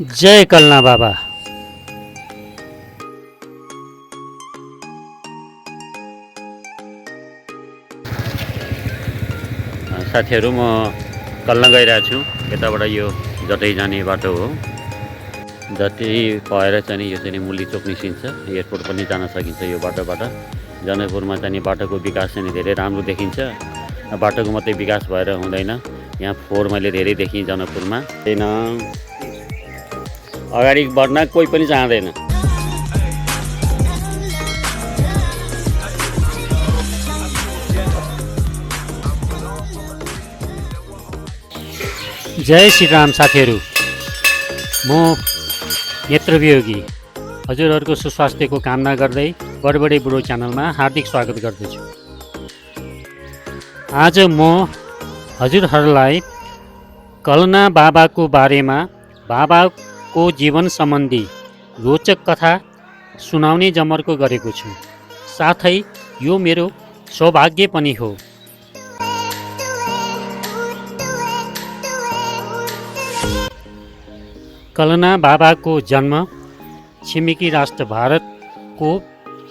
जय कल्ना बाबा। साथीहरू म कल्ना गइरहेको छु। यताबाट यो जटै जाने बाटो हो। जटै भएर चाहिँ यो चाहिँ मुली चोक निस्किन्छ। एयरपोर्ट पनि जान सकिन्छ यो बाटोबाट। जनकपुरमा चाहिँ बाटोको विकास चाहिँ धेरै राम्रो देखिन्छ। बाटोको मात्रै विकास भएर हुँदैन। यहाँ फोहोर मैले धेरै देखेँ जनकपुरमा। अगाडि बढ्न कोही पनि चाहँदैन। जय श्रीराम साथीहरू, म नेत्रवियोगी हजुरहरूको सुस्वास्थ्यको कामना गर्दै बडबडे बुढो च्यानलमा हार्दिक स्वागत गर्दछु। आज म हजुरहरूलाई कल्ना बाबाको बारेमा बाबाको जीवन सम्बन्धी रोचक कथा सुनाउने जमर्को गरेको छु। साथै यो मेरो सौभाग्य पनि हो। कल्ना बाबाको जन्म छिमेकी राष्ट्र भारतको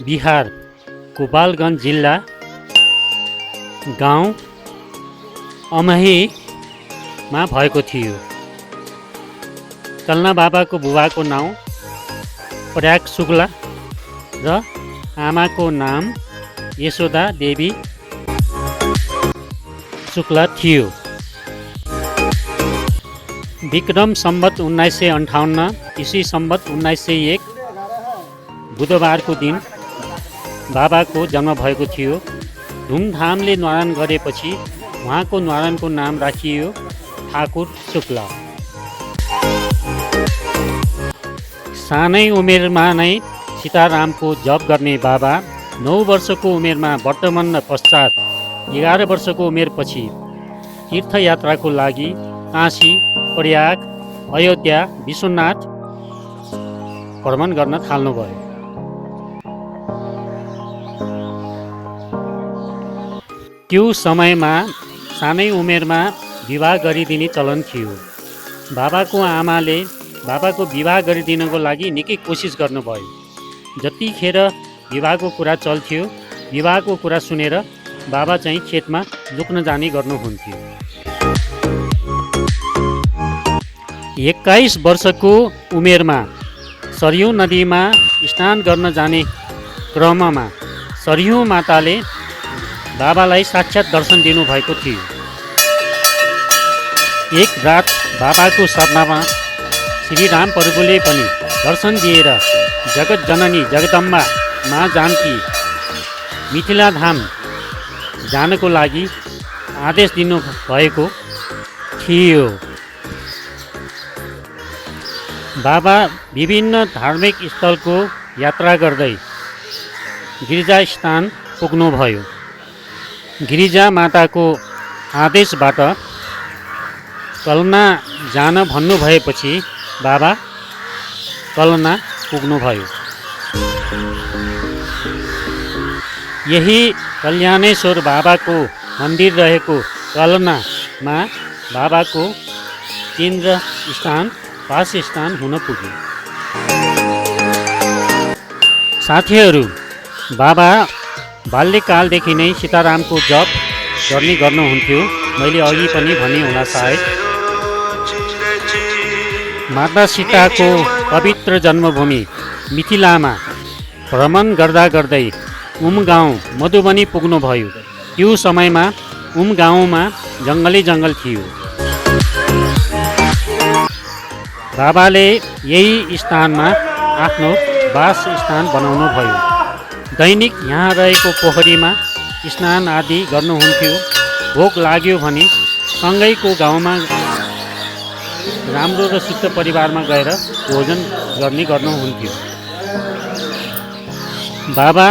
बिहार गोपालगञ्ज जिल्ला गाउँ अमहेमा भएको थियो। कल्ना बाबाको बुबाको नाउँ प्रयाग शुक्ला र आमाको नाम यशोदा देवी शुक्ला थियो। विक्रम सम्वत 1958 ईस्वी सम्वत 1901 बुधबारको दिन बाबाको जन्म भएको थियो। धुमधामले न्वारन गरेपछि उहाँको न्वारनको नाम राखियो ठाकुर शुक्ला। सानै उमेरमा नै सीतारामको जप गर्ने बाबा 9 वर्षको उमेरमा वर्तमान पश्चात 11 वर्षको उमेरपछि तीर्थयात्राको लागि काशी, प्रयाग, अयोध्या, विश्वनाथ भ्रमण गर्न थाल्नुभयो। त्यो समयमा सानै उमेरमा विवाह गरिदिने चलन थियो। बाबाको आमाले बाबाको विवाह गरिदिनको लागि निकै कोसिस गर्नुभयो। जतिखेर विवाहको कुरा चल्थ्यो, विवाहको कुरा सुनेर बाबा चाहिँ खेतमा लुक्न जाने गर्नुहुन्थ्यो। 21 वर्षको उमेरमा सरयू नदीमा स्नान गर्न जाने क्रममा सरयू माताले बाबालाई साक्षात् दर्शन दिनुभएको थियो। एक रात बाबाको सपनामा श्रीराम प्रभुले पनि दर्शन दिएर जगत जननी जगदम्बा माँ जानकी मिथिला धाम जानको लागि आदेश दिनुभएको थियो। बाबा विभिन्न धार्मिक स्थलको यात्रा गर्दै गिरिजा स्थान पुग्नुभयो। गिरिजा माताको आदेशबाट कल्ना जान भन्नुभएपछि बाबा कल्ना पुग्नुभयो। यही कल्याणेश्वर बाबाको मन्दिर रहेको कल्नामा बाबाको केन्द्र स्थान वासस्थान हुन पुग्यो। साथीहरू, बाबा बाल्यकालदेखि नै सीतारामको जप गर्नुहुन्थ्यो। मैले अघि पनि भने होला सायद। माता सीताको पवित्र जन्मभूमि मिथिलामा भ्रमण गर्दा गर्दै गाउँ मधुबनी पुग्नुभयो। त्यो समयमा गाउँमा जङ्गल थियो। बाबाले यही स्थानमा आफ्नो वास स्थान बनाउनु भयो। दैनिक यहाँ रहेको पोखरीमा स्नान आदि गर्नुहुन्थ्यो। भोक लाग्यो भने सँगैको गाउँमा राम्रो र शुद्ध परिवारमा गएर भोजन गर्नुहुन्थ्यो। बाबा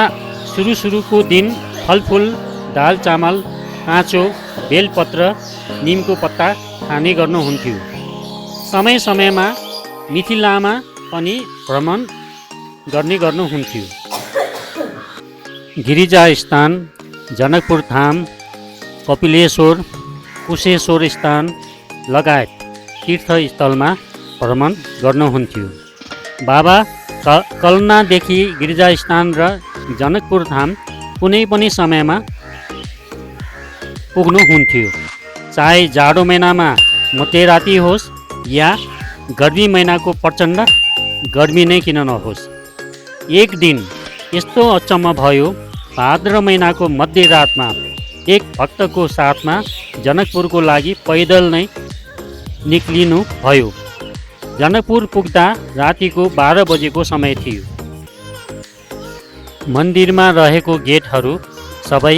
सुरुको दिन फलफुल, दाल चामल, काँचो, बेलपत्र, निमको पत्ता खाने गर्नुहुन्थ्यो। समय समयमा मिथिलामा पनि भ्रमण गर्नुहुन्थ्यो। गिरिजा स्थान, जनकपुर धाम, कपिलेश्वर, कुशेश्वर स्थान लगायत तीर्थस्थलमा भ्रमण गर्नुहुन्थ्यो। बाबा कल्नादेखि गिरिजास्थान र जनकपुर धाम कुनै पनि समयमा पुग्नुहुन्थ्यो, चाहे जाडो महिनामा मध्यराति होस् या गर्मी महिनाको प्रचण्ड गर्मी नै किन नहोस्। एक दिन यस्तो अचम्म भयो, भाद्र महिनाको मध्यरातमा एक भक्तको साथमा जनकपुरको लागि पैदल नै निक्लिनु भयो। जनकपुर पुग्दा रातिको 12 बजेको समय थियो। मन्दिरमा रहेको गेटहरू सबै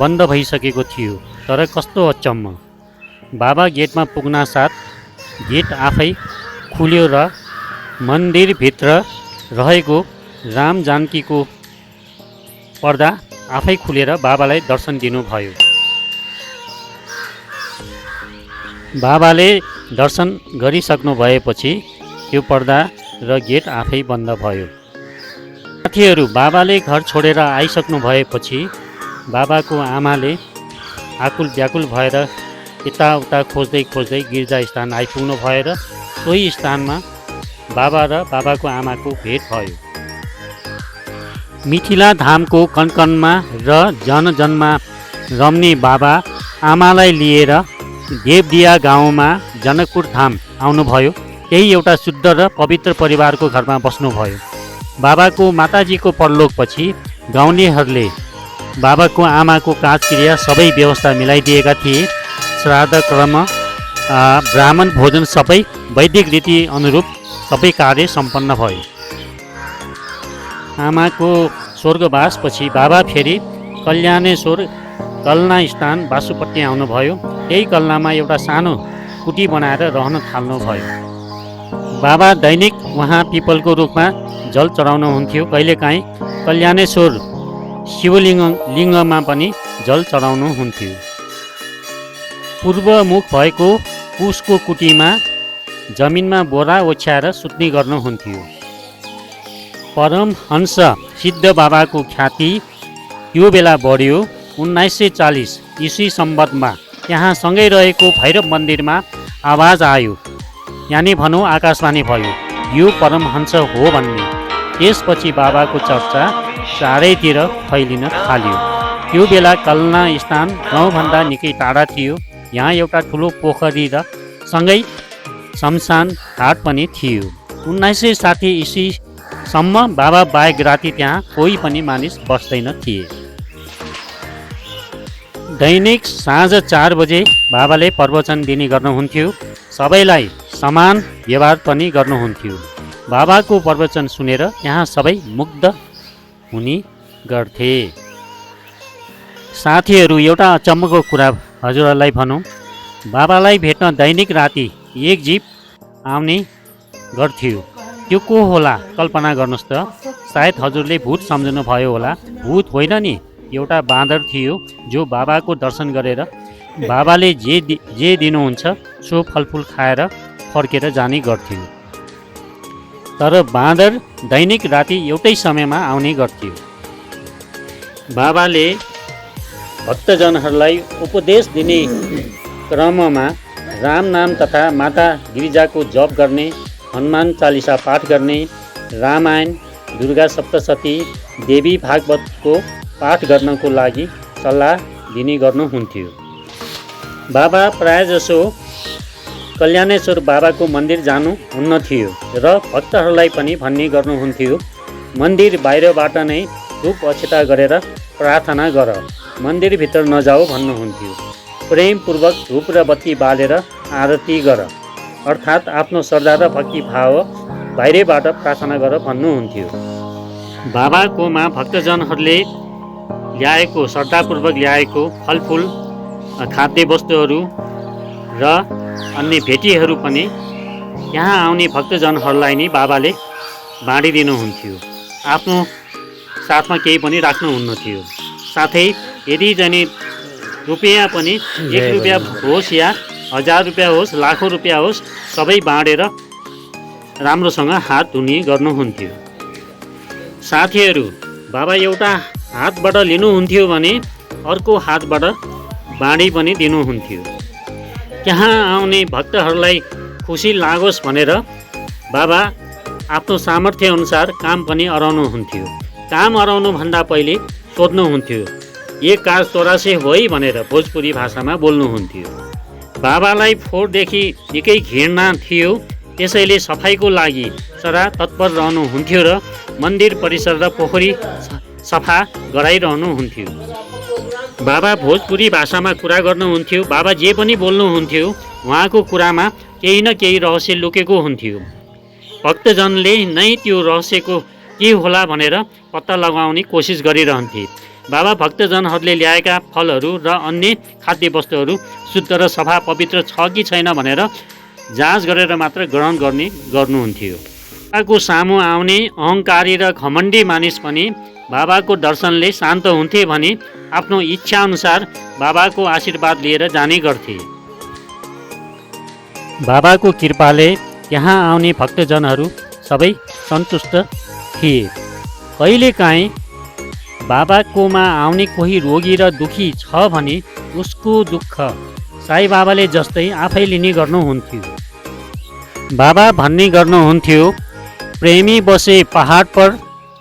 बन्द भइसकेको थियो। तर कस्तो अचम्म, बाबा गेटमा पुग्न साथ गेट आफै खुल्यो र मन्दिरभित्र रहेको राम जानकीको पर्दा आफै खुलेर बाबालाई दर्शन दिनुभयो। बाबाले दर्शन गरिसक्नु भएपछि त्यो पर्दा र गेट आफै बन्द भयो। साथीहरू, बाबाले घर छोडेर आइसक्नु भएपछि बाबाको आमाले आकुल व्याकुल भएर यताउता खोज्दै खोज्दै गिर्जा स्थान आइपुग्नु भएर सोही स्थानमा बाबा र बाबाको आमाको भेट भयो। मिथिला धामको कनकनमा र जनजनमा रम्ने बाबा आमालाई लिएर देवदिया गाउँमा जनकपुर धाम आउनुभयो। त्यही एउटा शुद्ध र पवित्र परिवारको घरमा बस्नुभयो। बाबाको माताजीको परलोकपछि गाउँलेहरूले बाबाको आमाको काजक्रिया सबै व्यवस्था मिलाइदिएका थिए। श्राद्ध कर्म, ब्राह्मण भोजन सबै वैदिक रीति अनुरूप सबै कार्य सम्पन्न भयो। आमाको स्वर्गवासपछि बाबा फेरि कल्याणेश्वर कल्ना स्थान बासुपट्टि आउनुभयो। त्यही कल्नामा एउटा सानो कुटी बनाएर रहन थाल्नुभयो। बाबा दैनिक उहाँ पिपलको रुखमा जल चढाउनुहुन्थ्यो। कहिलेकाहीँ कल्याणेश्वर शिवलिङ्गमा पनि जल चढाउनुहुन्थ्यो। पूर्वमुख भएको कुशको कुटीमा जमिनमा बोरा ओछ्याएर सुत्ने गर्नुहुन्थ्यो। परमहंस सिद्ध बाबाको ख्याति त्यो बेला बढ्यो। 1940 इस्वी सम्बन्धमा यहाँ सँगै रहेको भैरव मन्दिरमा आवाज आयो, यानि भनौँ आकाशवाणी भयो, यो परमहंस हो भन्ने। त्यसपछि बाबाको चर्चा चारैतिर फैलिन थाल्यो। त्यो बेला कल्ना स्थान गाउँभन्दा निकै टाढा थियो। यहाँ एउटा ठुलो पोखरी र सँगै शमशान घाट पनि थियो। 1960 इस्वीसम्म बाबा बाहेक राति त्यहाँ कोही पनि मानिस बस्दैन थिए। दैनिक साँझ 4 बजे बाबाले प्रवचन दिने गर्नुहुन्थ्यो। सबैलाई समान व्यवहार पनि गर्नुहुन्थ्यो। बाबाको प्रवचन सुनेर यहाँ सबै मुग्ध हुने गर्थे। साथीहरू, एउटा अचम्मको कुरा हजुरहरूलाई भनौँ। बाबालाई भेट्न दैनिक राति एक जीव आउने गर्थ्यो। त्यो को होला कल्पना गर्नुहोस् त। सायद हजुरले भूत सम्झनु भयो होला। भूत होइन नि, एउटा बाँदर थियो जो बाबाको दर्शन गरेर बाबाले जे दिनुहुन्छ सो फलफुल खाएर फर्केर जाने गर्थ्यो। तर बाँदर दैनिक राति एउटै समयमा आउने गर्थ्यो। बाबाले भक्तजनहरूलाई उपदेश दिने क्रममा राम नाम तथा माता गिरिजाको जप गर्ने, हनुमान चालिसा पाठ गर्ने, रामायण, दुर्गा सप्तशती, देवी भागवतको पाठ गर्नको लागि सल्लाह दिने गर्नुहुन्थ्यो। बाबा प्रायजसो कल्याणेश्वर बाबाको मन्दिर जानु हुन्न थियो र भक्तहरूलाई पनि भन्ने गर्नुहुन्थ्यो, मन्दिर बाहिरबाट नै धूप अक्षता गरेर प्रार्थना गर, मन्दिरभित्र नजाऊ भन्नुहुन्थ्यो। प्रेमपूर्वक धूप र बत्ती बालेर आरती गर, अर्थात् आफ्नो श्रद्धा र भक्ति भाव बाहिरबाट प्रार्थना गर भन्नुहुन्थ्यो। बाबाकोमा भक्तजनहरूले ल्याएको श्रद्धापूर्वक ल्याएको फलफुल, खाद्य वस्तुहरू र अन्य भेटीहरू पनि यहाँ आउने भक्तजनहरूलाई नै बाबाले बाँडिदिनुहुन्थ्यो। आफ्नो साथमा केही पनि राख्नुहुन्न थियो। साथै यदि जाने रुपियाँ पनि 1 रुपियाँ होस् या 1000 रुपियाँ होस्, लाखौँ रुपियाँ होस्, सबै बाँडेर राम्रोसँग हात धुने गर्नुहुन्थ्यो। साथीहरू, बाबा एउटा हातबाट लिनुहुन्थ्यो भने अर्को हातबाट बाँडी पनि दिनुहुन्थ्यो। त्यहाँ आउने भक्तहरूलाई खुसी लागोस् भनेर बाबा आफ्नो सामर्थ्य अनुसार काम पनि अराउनुहुन्थ्यो। काम अराउनुभन्दा पहिले सोध्नुहुन्थ्यो, ये काज तोरासे होइ भनेर भोजपुरी भाषामा बोल्नुहुन्थ्यो। बाबालाई फोहोरदेखि निकै घृणा थियो, त्यसैले सफाइको लागि सदा तत्पर रहनुहुन्थ्यो र मन्दिर परिसर र पोखरी सफा गराइरहनुहुन्थ्यो। बाबा भोजपुरी भाषामा कुरा गर्नुहुन्थ्यो। बाबा जे पनि बोल्नुहुन्थ्यो उहाँको कुरामा केही न केही रहस्य लुकेको हुन्थ्यो। भक्तजनले नै त्यो रहस्यको के होला भनेर पत्ता लगाउने कोसिस गरिरहन्थे। बाबा भक्तजनहरूले ल्याएका फलहरू र अन्य खाद्य वस्तुहरू शुद्ध र सफा पवित्र छ कि छैन भनेर जाँच गरेर मात्र ग्रहण गर्नुहुन्थ्यो। बाबाको सामु आउने अहङ्कारी र घमण्डी मानिस पनि बाबाको दर्शनले शान्त हुन्थे भने आफ्नो इच्छा अनुसार बाबाको आशीर्वाद लिएर जाने गर्थे। बाबाको कृपाले यहाँ आउने भक्तजनहरू सबै सन्तुष्ट थिए। कहिलेकाहीँ बाबाकोमा आउने कोही रोगी र दुखी छ भने उसको दुःख साई बाबाले जस्तै आफै लिने गर्नुहुन्थ्यो। बाबा भन्ने गर्नुहुन्थ्यो, प्रेमी बसे पहाड पर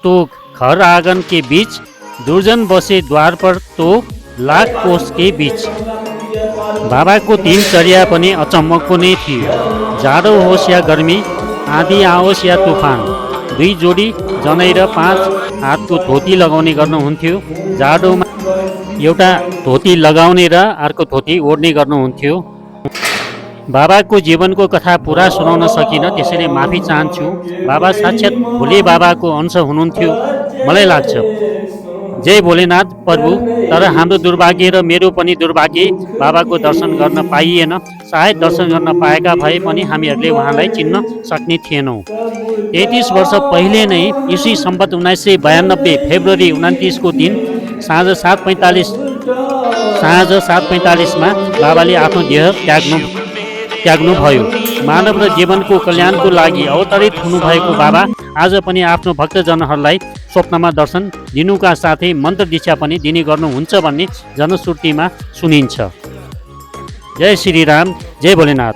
तो घर आँगन के बीच, दुर्जन बसे द्वार पर तो लाख कोष के बीच। बाबाको दिनचर्या पनि अचम्मको नै थियो। जाडो होस् या गर्मी, आँधी आओस् या तुफान, 2 जोडी जनै र 5 हातको धोती लगाउने गर्नुहुन्थ्यो। जाडोमा एउटा धोती लगाउने र अर्को धोती ओढ्ने गर्नुहुन्थ्यो। बाबाको जीवनको कथा पुरा सुनाउन सकिनँ, त्यसैले माफी चाहन्छु। बाबा साक्षात् भोले बाबाको अंश हुनुहुन्थ्यो मलाई लाग्छ। जय भोलेनाथ प्रभु। तर हाम्रो दुर्भाग्य र मेरो पनि दुर्भाग्य, बाबाको दर्शन गर्न पाइएन। सायद दर्शन गर्न पाएका भए पनि हामीहरूले उहाँलाई चिन्न सक्ने थिएनौँ। 33 वर्ष पहिले नै इसी सम्वत 1992 फेब्रुअरी 29 को दिन साँझ 7:45 बाबाले आफ्नो देह त्याग्नुभयो। मानव र जीवनको कल्याणको लागि अवतरित हुनुभएको बाबा आज पनि आफ्नो भक्तजनहरूलाई स्वप्नमा दर्शन दिनुका साथै मन्त्र दीक्षा पनि दिने गर्नुहुन्छ भन्ने जनश्रुतिमा सुनिन्छ। जय श्री राम, जय भोलेनाथ।